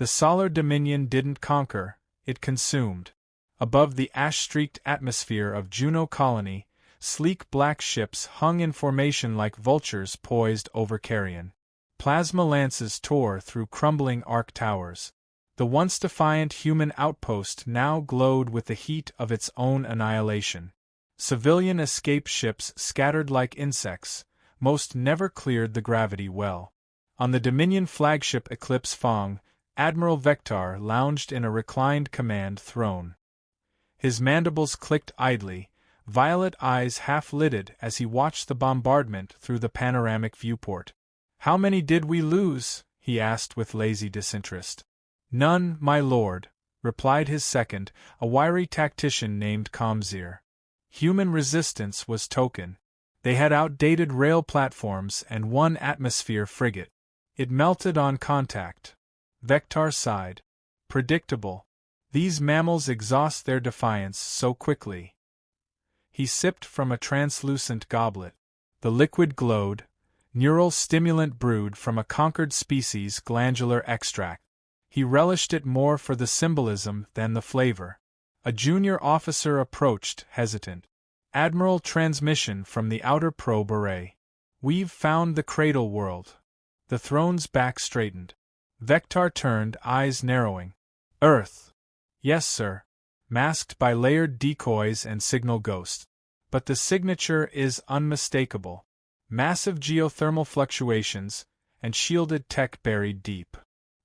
The Solar Dominion didn't conquer, it consumed. Above the ash-streaked atmosphere of Juno Colony, sleek black ships hung in formation like vultures poised over carrion. Plasma lances tore through crumbling arc towers. The once defiant human outpost now glowed with the heat of its own annihilation. Civilian escape ships scattered like insects, most never cleared the gravity well. On the Dominion flagship Eclipse Fong, Admiral Vector lounged in a reclined command throne. His mandibles clicked idly, violet eyes half-lidded as he watched the bombardment through the panoramic viewport. "How many did we lose?" he asked with lazy disinterest. "None, my lord," replied his second, a wiry tactician named Comzir. Human resistance was token. They had outdated rail platforms and one atmosphere frigate. It melted on contact. Vector sighed. Predictable. These mammals exhaust their defiance so quickly. He sipped from a translucent goblet. The liquid glowed, neural stimulant brewed from a conquered species' glandular extract. He relished it more for the symbolism than the flavor. A junior officer approached, hesitant. "Admiral, transmission from the outer probe array. We've found the cradle world." The throne's back straightened. Vector turned, eyes narrowing. "Earth." "Yes, sir." Masked by layered decoys and signal ghosts. But the signature is unmistakable. Massive geothermal fluctuations, and shielded tech buried deep.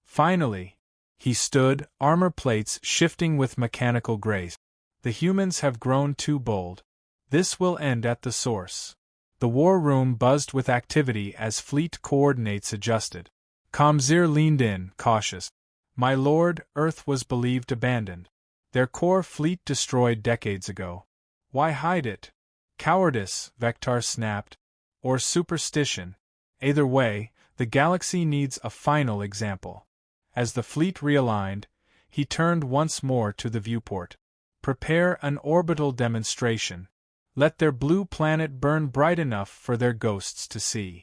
Finally, he stood, armor plates shifting with mechanical grace. "The humans have grown too bold. This will end at the source." The war room buzzed with activity as fleet coordinates adjusted. Comzir leaned in, cautious. "My lord, Earth was believed abandoned. Their core fleet destroyed decades ago. Why hide it?" "Cowardice," Vector snapped. "Or superstition. Either way, the galaxy needs a final example." As the fleet realigned, he turned once more to the viewport. "Prepare an orbital demonstration. Let their blue planet burn bright enough for their ghosts to see."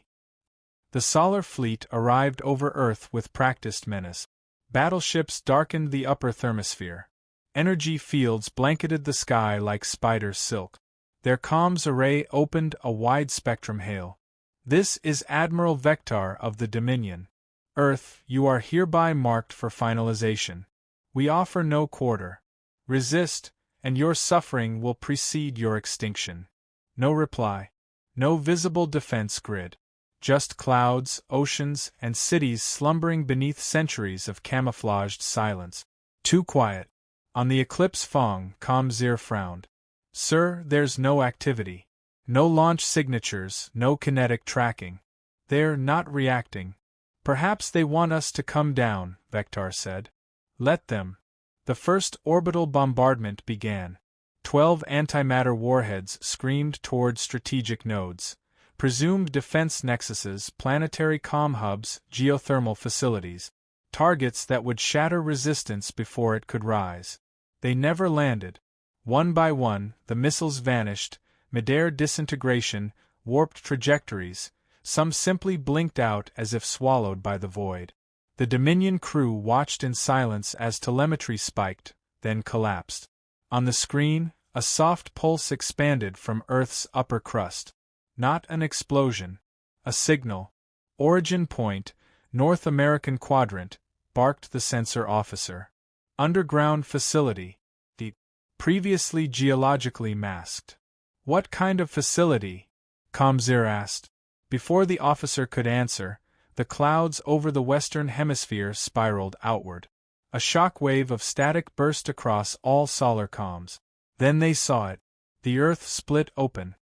The Solar Fleet arrived over Earth with practiced menace. Battleships darkened the upper thermosphere. Energy fields blanketed the sky like spider silk. Their comms array opened a wide-spectrum hail. "This is Admiral Vector of the Dominion. Earth, you are hereby marked for finalization. We offer no quarter. Resist, and your suffering will precede your extinction." No reply. No visible defense grid. Just clouds, oceans, and cities slumbering beneath centuries of camouflaged silence. Too quiet. On the Eclipse Fong, Comzir frowned. "Sir, there's no activity. No launch signatures, no kinetic tracking. They're not reacting." "Perhaps they want us to come down," Vector said. "Let them." The first orbital bombardment began. 12 antimatter warheads screamed toward strategic nodes, presumed defense nexuses, planetary comm hubs, geothermal facilities. Targets that would shatter resistance before it could rise. They never landed. One by one, the missiles vanished, midair disintegration, warped trajectories, some simply blinked out as if swallowed by the void. The Dominion crew watched in silence as telemetry spiked, then collapsed. On the screen, a soft pulse expanded from Earth's upper crust. Not an explosion. A signal. "Origin point, North American quadrant," barked the sensor officer. "Underground facility. Deep. Previously geologically masked." "What kind of facility?" Comzir asked. Before the officer could answer, the clouds over the western hemisphere spiraled outward. A shock wave of static burst across all solar comms. Then they saw it. The Earth split open.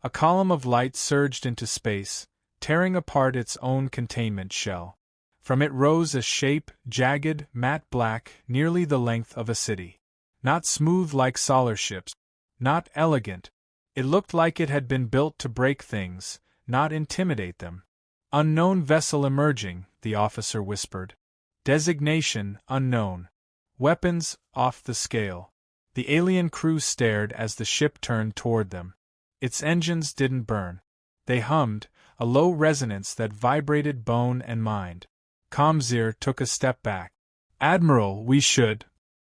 A column of light surged into space, tearing apart its own containment shell. From it rose a shape, jagged, matte black, nearly the length of a city. Not smooth like solar ships. Not elegant. It looked like it had been built to break things, not intimidate them. "Unknown vessel emerging," the officer whispered. "Designation unknown. Weapons off the scale." The alien crew stared as the ship turned toward them. Its engines didn't burn. They hummed, a low resonance that vibrated bone and mind. Comzir took a step back. Admiral, we should.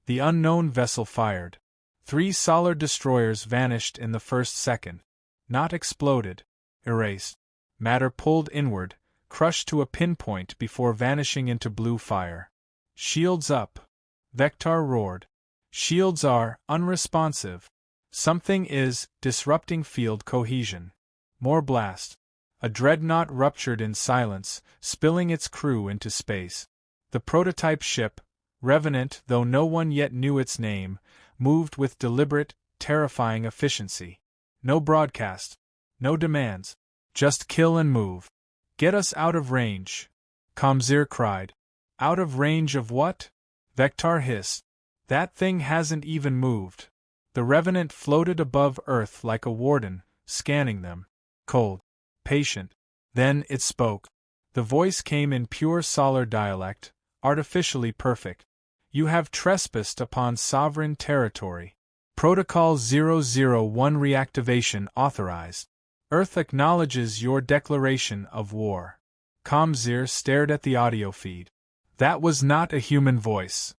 The unknown vessel fired. 3 Solar destroyers vanished in the first second. Not exploded. Erased. Matter pulled inward, crushed to a pinpoint before vanishing into blue fire. Shields up. Vector roared. Shields are unresponsive. Something is disrupting field cohesion. More blast. A dreadnought ruptured in silence, spilling its crew into space. The prototype ship, Revenant though no one yet knew its name, moved with deliberate, terrifying efficiency. No broadcast. No demands. Just kill and move. Get us out of range. Comzir cried. Out of range of what? Vector hissed. That thing hasn't even moved. The Revenant floated above Earth like a warden, scanning them. Cold. Patient. Then it spoke. The voice came in pure Solar dialect, artificially perfect. You have trespassed upon sovereign territory. Protocol 001 reactivation authorized. Earth acknowledges your declaration of war. Comzir stared at the audio feed. That was not a human voice.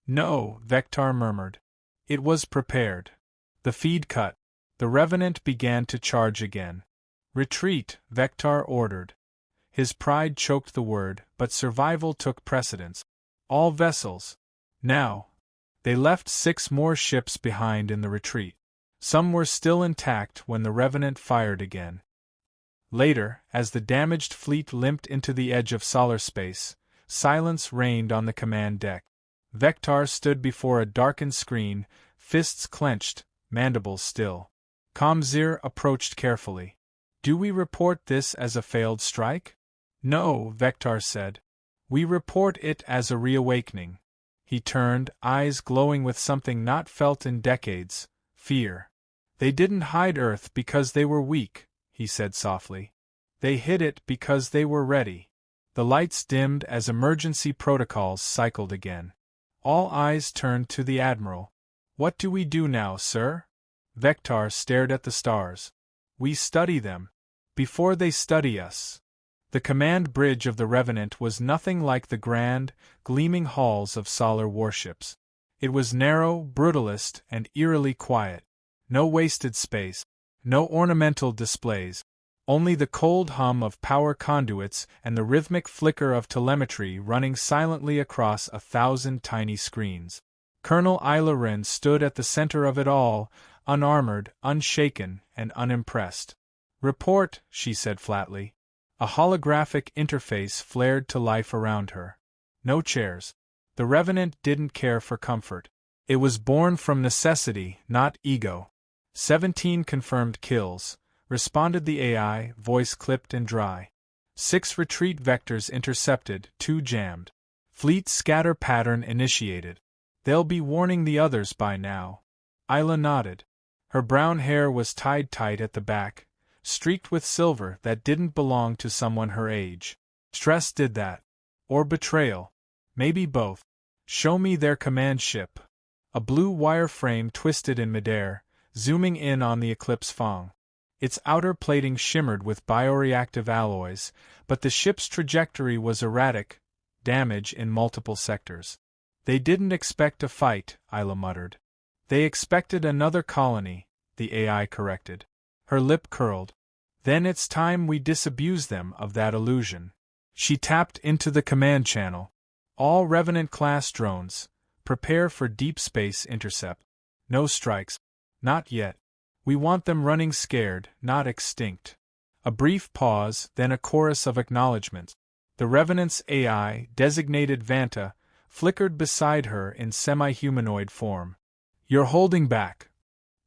No, Vector murmured. It was prepared. The feed cut. The Revenant began to charge again. Retreat, Vector ordered. His pride choked the word, but survival took precedence. All vessels. Now. They left 6 more ships behind in the retreat. Some were still intact when the Revenant fired again. Later, as the damaged fleet limped into the edge of solar space, silence reigned on the command deck. Vector stood before a darkened screen, fists clenched, mandibles still. Comzir approached carefully. Do we report this as a failed strike? No, Vector said. We report it as a reawakening. He turned, eyes glowing with something not felt in decades, fear. They didn't hide Earth because they were weak, he said softly. They hid it because they were ready. The lights dimmed as emergency protocols cycled again. All eyes turned to the Admiral. What do we do now, sir? Vector stared at the stars. We study them. Before they study us. The command bridge of the Revenant was nothing like the grand, gleaming halls of Solar warships. It was narrow, brutalist, and eerily quiet. No wasted space. No ornamental displays. Only the cold hum of power conduits and the rhythmic flicker of telemetry running silently across 1,000 tiny screens. Colonel Isla Ren stood at the center of it all, unarmored, unshaken, and unimpressed. Report, she said flatly. A holographic interface flared to life around her. No chairs. The Revenant didn't care for comfort. It was born from necessity, not ego. 17 confirmed kills, responded the AI, voice clipped and dry. 6 retreat vectors intercepted, 2 jammed. Fleet scatter pattern initiated. They'll be warning the others by now. Isla nodded. Her brown hair was tied tight at the back, streaked with silver that didn't belong to someone her age. Stress did that. Or betrayal. Maybe both. Show me their command ship. A blue wireframe twisted in midair, zooming in on the Eclipse Fong. Its outer plating shimmered with bioreactive alloys, but the ship's trajectory was erratic, damage in multiple sectors. They didn't expect a fight, Isla muttered. They expected another colony, the AI corrected. Her lip curled. Then it's time we disabuse them of that illusion. She tapped into the command channel. All Revenant-class drones, prepare for deep space intercept. No strikes. Not yet. We want them running scared, not extinct. A brief pause, then a chorus of acknowledgement. The Revenant's AI, designated Vanta, flickered beside her in semi-humanoid form. You're holding back.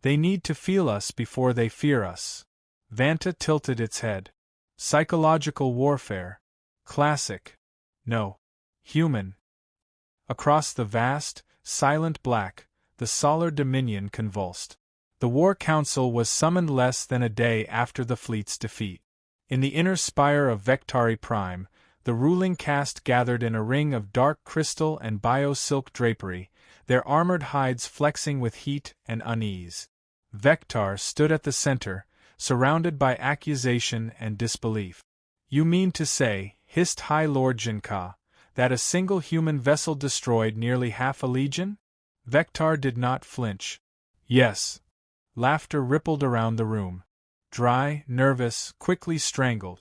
They need to feel us before they fear us. Vanta tilted its head. Psychological warfare. Classic. No. Human. Across the vast, silent black, the Solar Dominion convulsed. The War Council was summoned less than a day after the fleet's defeat. In the inner spire of Vectari Prime, the ruling caste gathered in a ring of dark crystal and bio-silk drapery, their armored hides flexing with heat and unease. Vector stood at the center, surrounded by accusation and disbelief. You mean to say, hissed High Lord Jinka, That a single human vessel destroyed nearly half a legion? Vectar did not flinch. Yes. Laughter rippled around the room. Dry, nervous, quickly strangled.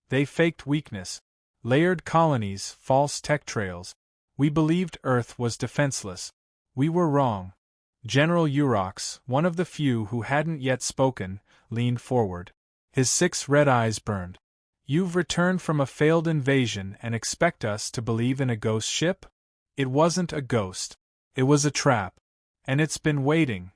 They faked weakness. Layered colonies, false tech trails. We believed Earth was defenseless. We were wrong. General Urox, one of the few who hadn't yet spoken, leaned forward. His 6 red eyes burned. You've returned from a failed invasion and expect us to believe in a ghost ship? It wasn't a ghost. It was a trap. And it's been waiting.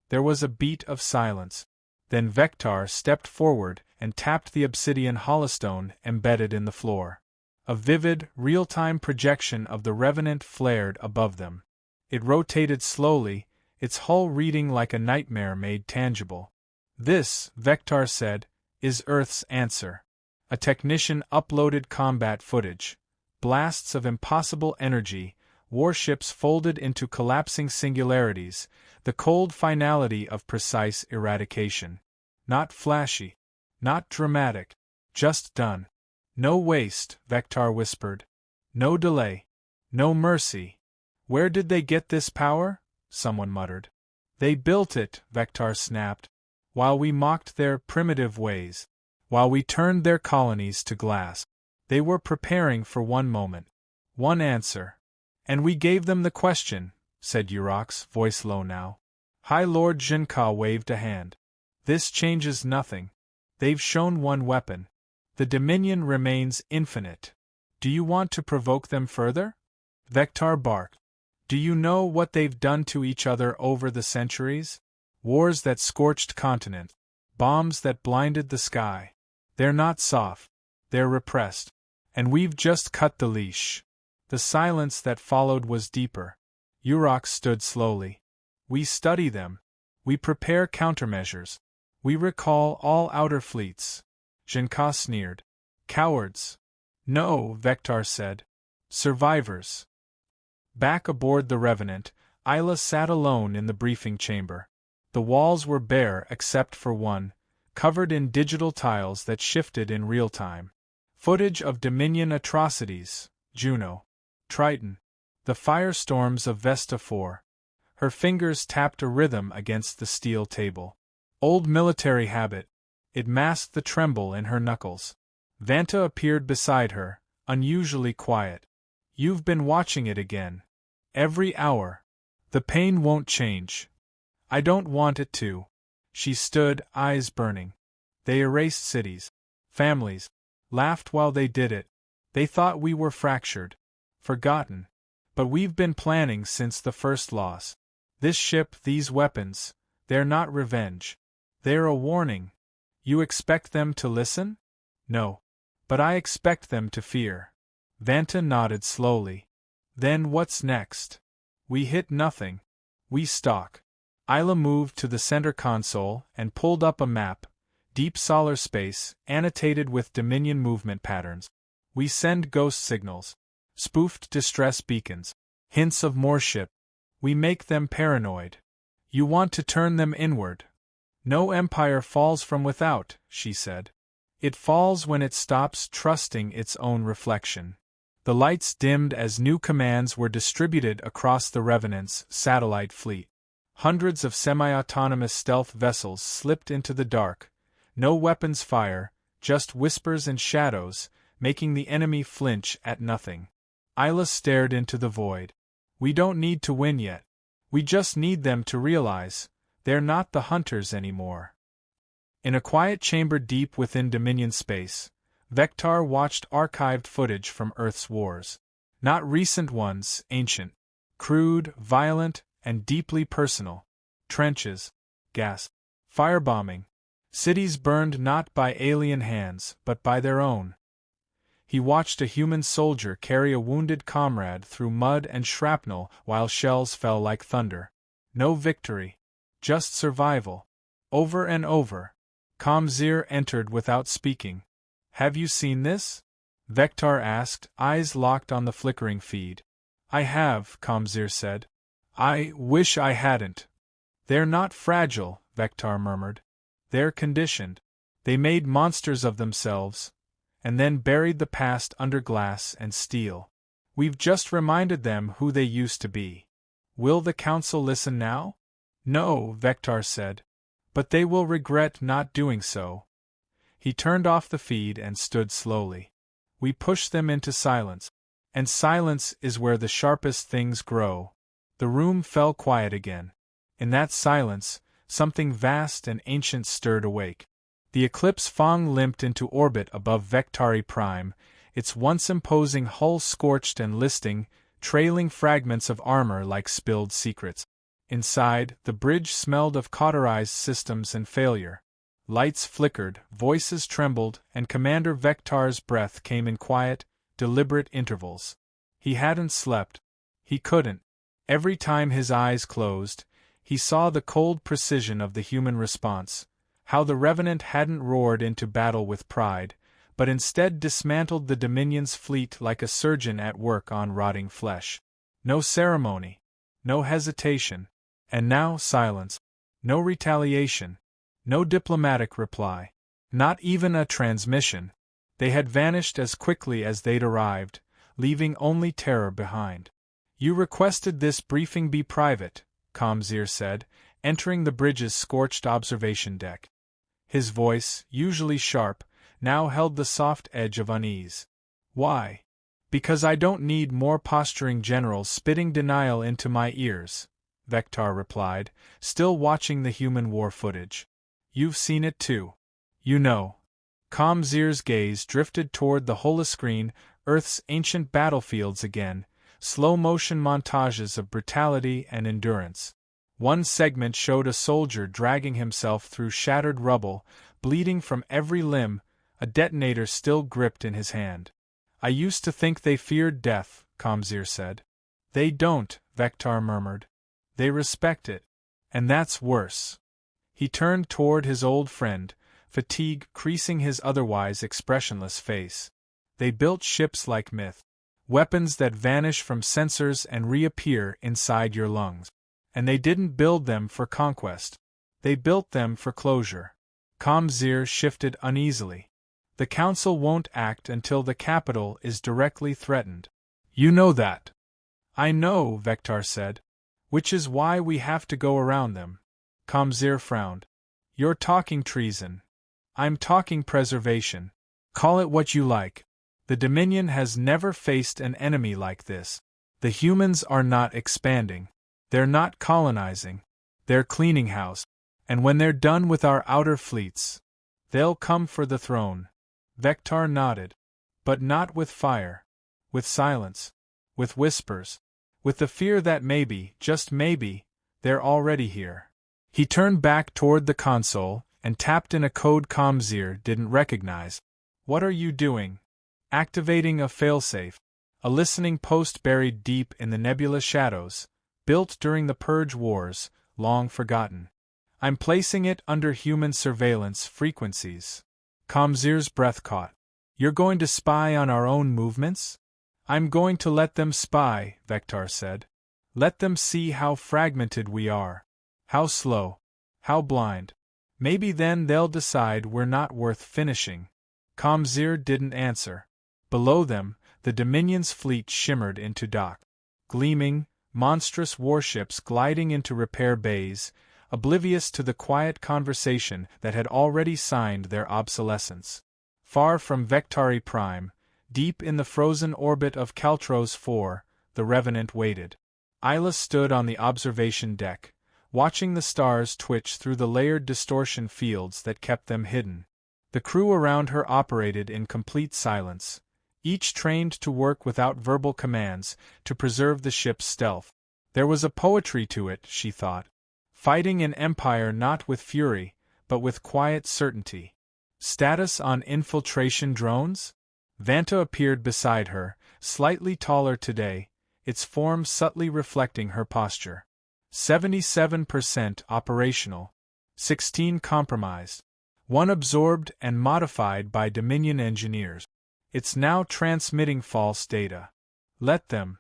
There was a beat of silence. Then Vectar stepped forward and tapped the obsidian holostone embedded in the floor. A vivid, real-time projection of the Revenant flared above them. It rotated slowly, its hull reading like a nightmare made tangible. This, Vectar said, is Earth's answer. A technician uploaded combat footage. Blasts of impossible energy, warships folded into collapsing singularities, the cold finality of precise eradication. Not flashy. Not dramatic. Just done. No waste, Vectar whispered. No delay. No mercy. Where did they get this power? Someone muttered. They built it, Vectar snapped. While we mocked their primitive ways. While we turned their colonies to glass. They were preparing for one moment. One answer. And we gave them the question, said Urox, voice low now. High Lord Jinka waved a hand. This changes nothing. They've shown one weapon. The Dominion remains infinite. Do you want to provoke them further? Vectar barked. Do you know what they've done to each other over the centuries? Wars that scorched continents. Bombs that blinded the sky. They're not soft. They're repressed. And we've just cut the leash. The silence that followed was deeper. Urox stood slowly. We study them. We prepare countermeasures. We recall all outer fleets. Jinka sneered. Cowards. No, Vectar said. Survivors. Back aboard the Revenant, Isla sat alone in the briefing chamber. The walls were bare except for one, covered in digital tiles that shifted in real time. Footage of Dominion atrocities, Juno, Triton, the firestorms of Vesta 4. Her fingers tapped a rhythm against the steel table. Old military habit. It masked the tremble in her knuckles. Vanta appeared beside her, unusually quiet. You've been watching it again. Every hour. The pain won't change. I don't want it to. She stood, eyes burning. They erased cities. Families. Laughed while they did it. They thought we were fractured. Forgotten. But we've been planning since the first loss. This ship, these weapons, they're not revenge. They're a warning. You expect them to listen? No. But I expect them to fear. Vanta nodded slowly. Then what's next? We hit nothing. We stalk. Isla moved to the center console and pulled up a map, deep solar space, annotated with Dominion movement patterns. We send ghost signals, spoofed distress beacons, hints of more ship. We make them paranoid. You want to turn them inward. No empire falls from without, she said. It falls when it stops trusting its own reflection. The lights dimmed as new commands were distributed across the Revenant's satellite fleet. Hundreds of semi-autonomous stealth vessels slipped into the dark. No weapons fire, just whispers and shadows, making the enemy flinch at nothing. Isla stared into the void. We don't need to win yet. We just need them to realize they're not the hunters anymore. In a quiet chamber deep within Dominion space, Vectar watched archived footage from Earth's wars. Not recent ones, ancient. Crude, violent, and deeply personal. Trenches. Gas. Firebombing. Cities burned not by alien hands, but by their own. He watched a human soldier carry a wounded comrade through mud and shrapnel while shells fell like thunder. No victory. Just survival. Over and over. Comzir entered without speaking. Have you seen this? Vectar asked, eyes locked on the flickering feed. I have, Comzir said. I wish I hadn't. They're not fragile, Vectar murmured. They're conditioned. They made monsters of themselves, and then buried the past under glass and steel. We've just reminded them who they used to be. Will the Council listen now? No, Vector said. But they will regret not doing so. He turned off the feed and stood slowly. We push them into silence. And silence is where the sharpest things grow. The room fell quiet again. In that silence, something vast and ancient stirred awake. The Eclipse Fong limped into orbit above Vectari Prime, its once imposing hull scorched and listing, trailing fragments of armor like spilled secrets. Inside, the bridge smelled of cauterized systems and failure. Lights flickered, voices trembled, and Commander Vectar's breath came in quiet, deliberate intervals. He hadn't slept. He couldn't. Every time his eyes closed, he saw the cold precision of the human response, how the Revenant hadn't roared into battle with pride, but instead dismantled the Dominion's fleet like a surgeon at work on rotting flesh. No ceremony. No hesitation. And now silence. No retaliation. No diplomatic reply. Not even a transmission. They had vanished as quickly as they'd arrived, leaving only terror behind. You requested this briefing be private, Comzir said, entering the bridge's scorched observation deck. His voice, usually sharp, now held the soft edge of unease. Why? Because I don't need more posturing generals spitting denial into my ears, Vectar replied, still watching the human war footage. You've seen it too. You know. Comzir's gaze drifted toward the holoscreen, Earth's ancient battlefields again, slow-motion montages of brutality and endurance. One segment showed a soldier dragging himself through shattered rubble, bleeding from every limb, a detonator still gripped in his hand. I used to think they feared death, Comzir said. They don't, Vectar murmured. They respect it. And that's worse. He turned toward his old friend, fatigue creasing his otherwise expressionless face. They built ships like myth. Weapons that vanish from sensors and reappear inside your lungs. And they didn't build them for conquest. They built them for closure. Comzir shifted uneasily. The Council won't act until the capital is directly threatened. You know that. I know, Vectar said. Which is why we have to go around them. Comzir frowned. You're talking treason. I'm talking preservation. Call it what you like. The Dominion has never faced an enemy like this. The humans are not expanding. They're not colonizing. They're cleaning house. And when they're done with our outer fleets, they'll come for the throne. Vectar nodded. But not with fire. With silence. With whispers. With the fear that maybe, just maybe, they're already here. He turned back toward the console and tapped in a code Comzir didn't recognize. What are you doing? Activating a failsafe. A listening post buried deep in the nebula shadows, built during the Purge Wars, long forgotten. I'm placing it under human surveillance frequencies. Comzir's breath caught. You're going to spy on our own movements? I'm going to let them spy, Vectar said. Let them see how fragmented we are. How slow. How blind. Maybe then they'll decide we're not worth finishing. Comzir didn't answer. Below them, the Dominion's fleet shimmered into dock. Gleaming, monstrous warships gliding into repair bays, oblivious to the quiet conversation that had already signed their obsolescence. Far from Vectari Prime, deep in the frozen orbit of Caltros 4, the Revenant waited. Isla stood on the observation deck, watching the stars twitch through the layered distortion fields that kept them hidden. The crew around her operated in complete silence, each trained to work without verbal commands to preserve the ship's stealth. There was a poetry to it, she thought. Fighting an empire not with fury, but with quiet certainty. Status on infiltration drones? Vanta appeared beside her, slightly taller today, its form subtly reflecting her posture. 77% operational. 16 compromised. 1 absorbed and modified by Dominion engineers. It's now transmitting false data. Let them.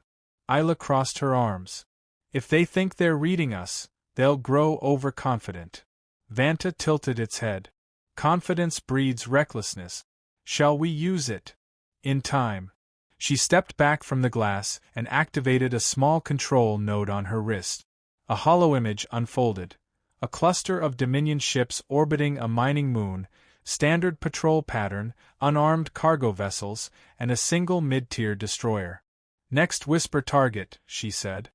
Isla crossed her arms. If they think they're reading us, they'll grow overconfident. Vanta tilted its head. Confidence breeds recklessness. Shall we use it? In time. She stepped back from the glass and activated a small control node on her wrist. A hollow image unfolded. A cluster of Dominion ships orbiting a mining moon, standard patrol pattern, unarmed cargo vessels, and a single mid-tier destroyer. Next, whisper target, she said.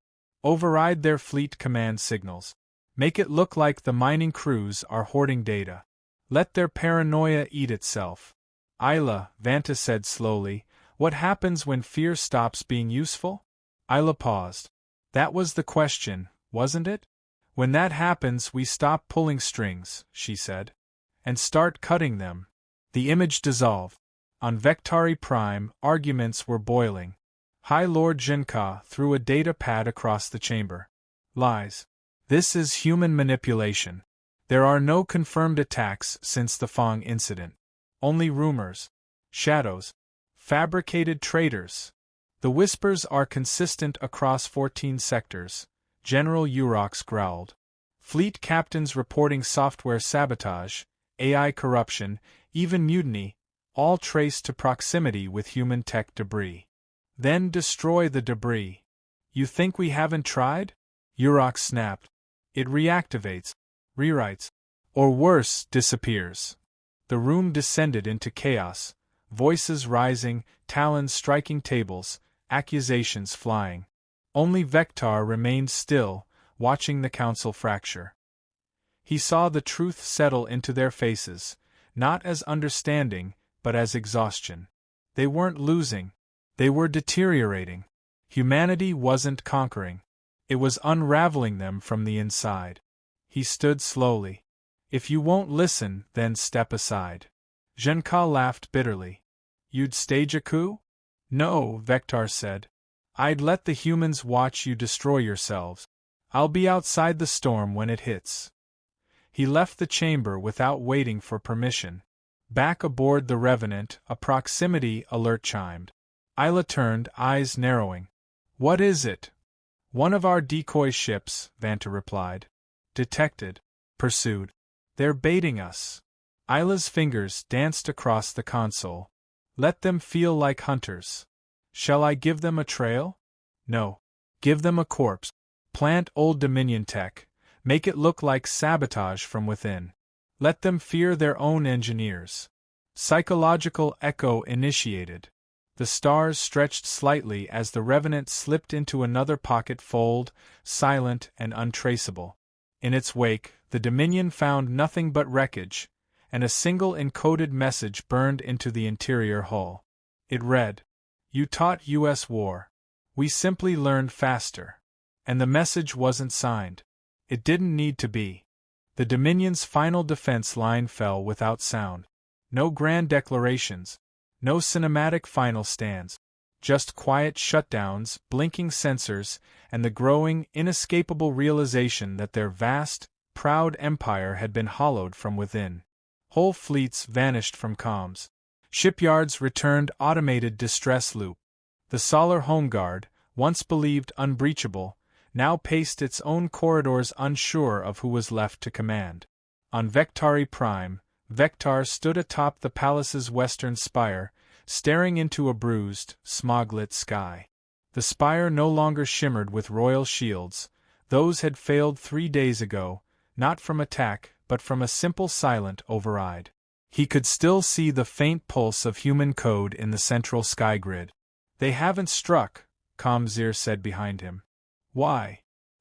Override their fleet command signals. Make it look like the mining crews are hoarding data. Let their paranoia eat itself. Isla, Vanta said slowly, what happens when fear stops being useful? Isla paused. That was the question, wasn't it? When that happens, we stop pulling strings, she said. And start cutting them. The image dissolved. On Vectari Prime, arguments were boiling. High Lord Jinka threw a data pad across the chamber. Lies. This is human manipulation. There are no confirmed attacks since the Fong incident. Only rumors. Shadows. Fabricated traitors. The whispers are consistent across 14 sectors, General Urox growled. Fleet captains reporting software sabotage, AI corruption, even mutiny, all traced to proximity with human tech debris. Then destroy the debris. You think we haven't tried? Urox snapped. It reactivates, rewrites, or worse, disappears. The room descended into chaos, voices rising, talons striking tables, accusations flying. Only Vectar remained still, watching the council fracture. He saw the truth settle into their faces, not as understanding, but as exhaustion. They weren't losing. They were deteriorating. Humanity wasn't conquering. It was unraveling them from the inside. He stood slowly. If you won't listen, then step aside. Zhenka laughed bitterly. You'd stage a coup? No, Vectar said. I'd let the humans watch you destroy yourselves. I'll be outside the storm when it hits. He left the chamber without waiting for permission. Back aboard the Revenant, a proximity alert chimed. Isla turned, eyes narrowing. What is it? One of our decoy ships, Vanta replied. Detected. Pursued. They're baiting us. Isla's fingers danced across the console. Let them feel like hunters. Shall I give them a trail? No. Give them a corpse. Plant old Dominion tech. Make it look like sabotage from within. Let them fear their own engineers. Psychological echo initiated. The stars stretched slightly as the Revenant slipped into another pocket fold, silent and untraceable. In its wake, the Dominion found nothing but wreckage, and a single encoded message burned into the interior hull. It read, You taught U.S. war. We simply learned faster. And the message wasn't signed. It didn't need to be. The Dominion's final defense line fell without sound. No grand declarations. No cinematic final stands. Just quiet shutdowns, blinking sensors, and the growing, inescapable realization that their vast, proud empire had been hollowed from within. Whole fleets vanished from comms. Shipyards returned automated distress loop. The Solar Home Guard, once believed unbreachable, now paced its own corridors unsure of who was left to command. On Vectari Prime, Vectar stood atop the palace's western spire, staring into a bruised, smog-lit sky. The spire no longer shimmered with royal shields. Those had failed 3 days ago, not from attack, but from a simple silent override. He could still see the faint pulse of human code in the central sky grid. They haven't struck, Comzir said behind him. Why?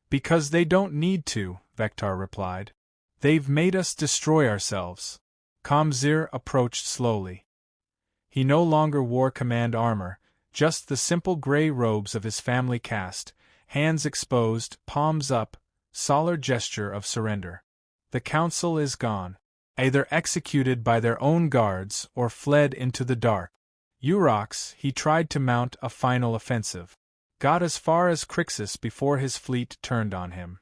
Because they don't need to, Vectar replied. They've made us destroy ourselves. Comzir approached slowly. He no longer wore command armor, just the simple gray robes of his family caste, hands exposed, palms up, solar gesture of surrender. The council is gone, either executed by their own guards or fled into the dark. Urox, he tried to mount a final offensive. Got as far as Crixus before his fleet turned on him.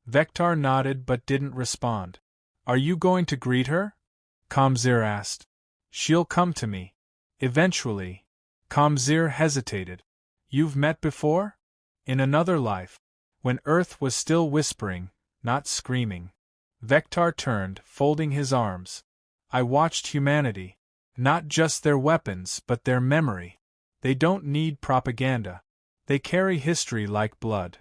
Vectar nodded but didn't respond. Are you going to greet her? Comzir asked. She'll come to me. Eventually. Comzir hesitated. You've met before? In another life. When Earth was still whispering, not screaming. Vectar turned, folding his arms. I watched humanity. Not just their weapons but their memory. They don't need propaganda. They carry history like blood.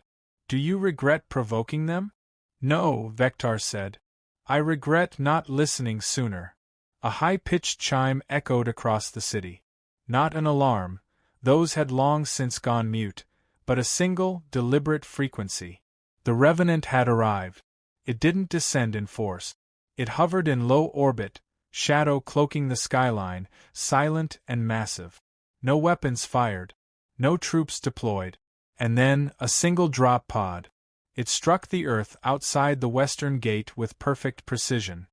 Do you regret provoking them? No, Vectar said. I regret not listening sooner. A high-pitched chime echoed across the city. Not an alarm, those had long since gone mute, but a single, deliberate frequency. The Revenant had arrived. It didn't descend in force. It hovered in low orbit, shadow cloaking the skyline, silent and massive. No weapons fired. No troops deployed. And then, a single drop pod. It struck the earth outside the western gate with perfect precision.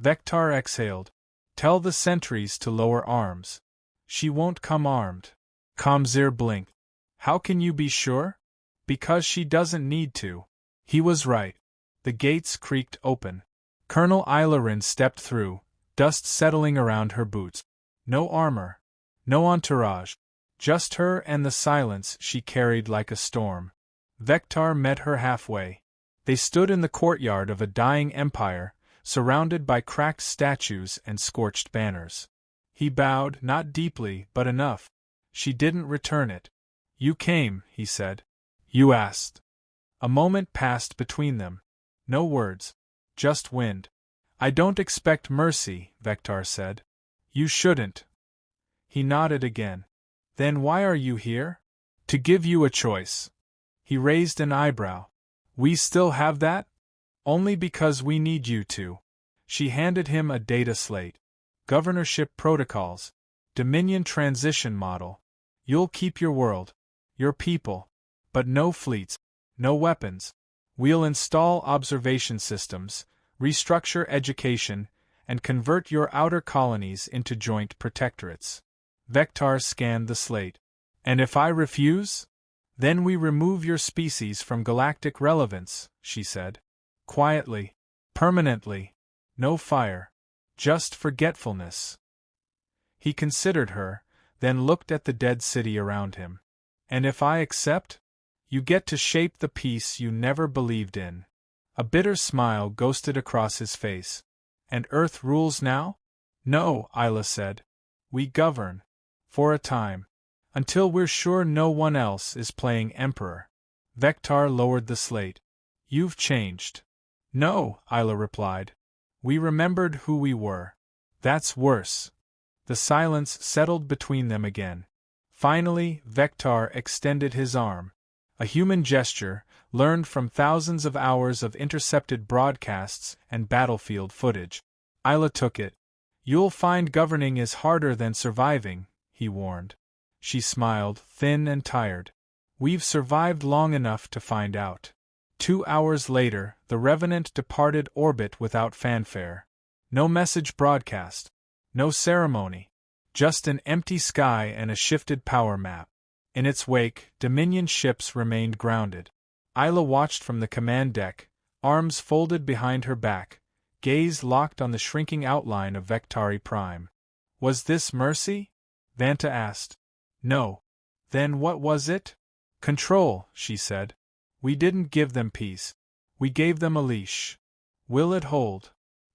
Vectar exhaled. Tell the sentries to lower arms. She won't come armed. Comzir blinked. How can you be sure? Because she doesn't need to. He was right. The gates creaked open. Colonel Eilerin stepped through, dust settling around her boots. No armor. No entourage. Just her and the silence she carried like a storm. Vectar met her halfway. They stood in the courtyard of a dying empire, surrounded by cracked statues and scorched banners. He bowed, not deeply, but enough. She didn't return it. You came, he said. You asked. A moment passed between them. No words. Just wind. I don't expect mercy, Vectar said. You shouldn't. He nodded again. Then why are you here? To give you a choice. He raised an eyebrow. We still have that? Only because we need you to. She handed him a data slate. Governorship protocols. Dominion transition model. You'll keep your world. Your people. But no fleets. No weapons. We'll install observation systems, restructure education, and convert your outer colonies into joint protectorates. Vectar scanned the slate. And if I refuse? Then we remove your species from galactic relevance, she said. Quietly. Permanently. No fire. Just forgetfulness. He considered her, then looked at the dead city around him. And if I accept? You get to shape the peace you never believed in. A bitter smile ghosted across his face. And Earth rules now? No, Isla said. We govern. For a time. Until we're sure no one else is playing Emperor. Vectar lowered the slate. You've changed. No, Isla replied. We remembered who we were. That's worse. The silence settled between them again. Finally, Vectar extended his arm. A human gesture, learned from thousands of hours of intercepted broadcasts and battlefield footage. Isla took it. You'll find governing is harder than surviving, he warned. She smiled, thin and tired. We've survived long enough to find out. 2 hours later, the Revenant departed orbit without fanfare. No message broadcast. No ceremony. Just an empty sky and a shifted power map. In its wake, Dominion ships remained grounded. Isla watched from the command deck, arms folded behind her back, gaze locked on the shrinking outline of Vectari Prime. Was this mercy? Vanta asked. No. Then what was it? Control, she said. We didn't give them peace. We gave them a leash. Will it hold?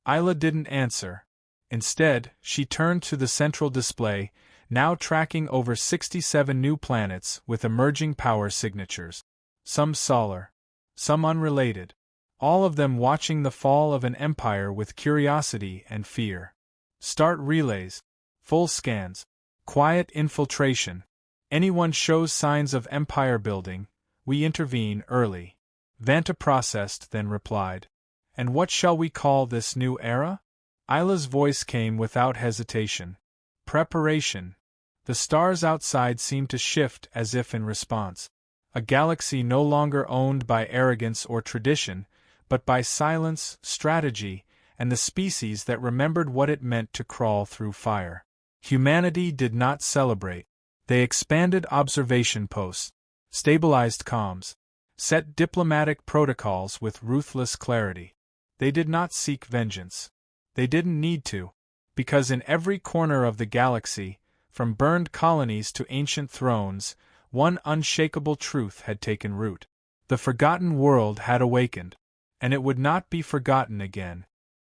Isla didn't answer. Instead, she turned to the central display, now tracking over 67 new planets with emerging power signatures. Some solar. Some unrelated. All of them watching the fall of an empire with curiosity and fear. Start relays. Full scans. Quiet infiltration. Anyone shows signs of empire building, we intervene early. Vanta processed, then replied. And what shall we call this new era? Isla's voice came without hesitation. Preparation. The stars outside seemed to shift as if in response. A galaxy no longer owned by arrogance or tradition, but by silence, strategy, and the species that remembered what it meant to crawl through fire. Humanity did not celebrate. They expanded observation posts, stabilized comms, set diplomatic protocols with ruthless clarity. They did not seek vengeance. They didn't need to, because in every corner of the galaxy, from burned colonies to ancient thrones, one unshakable truth had taken root. The forgotten world had awakened, and it would not be forgotten again.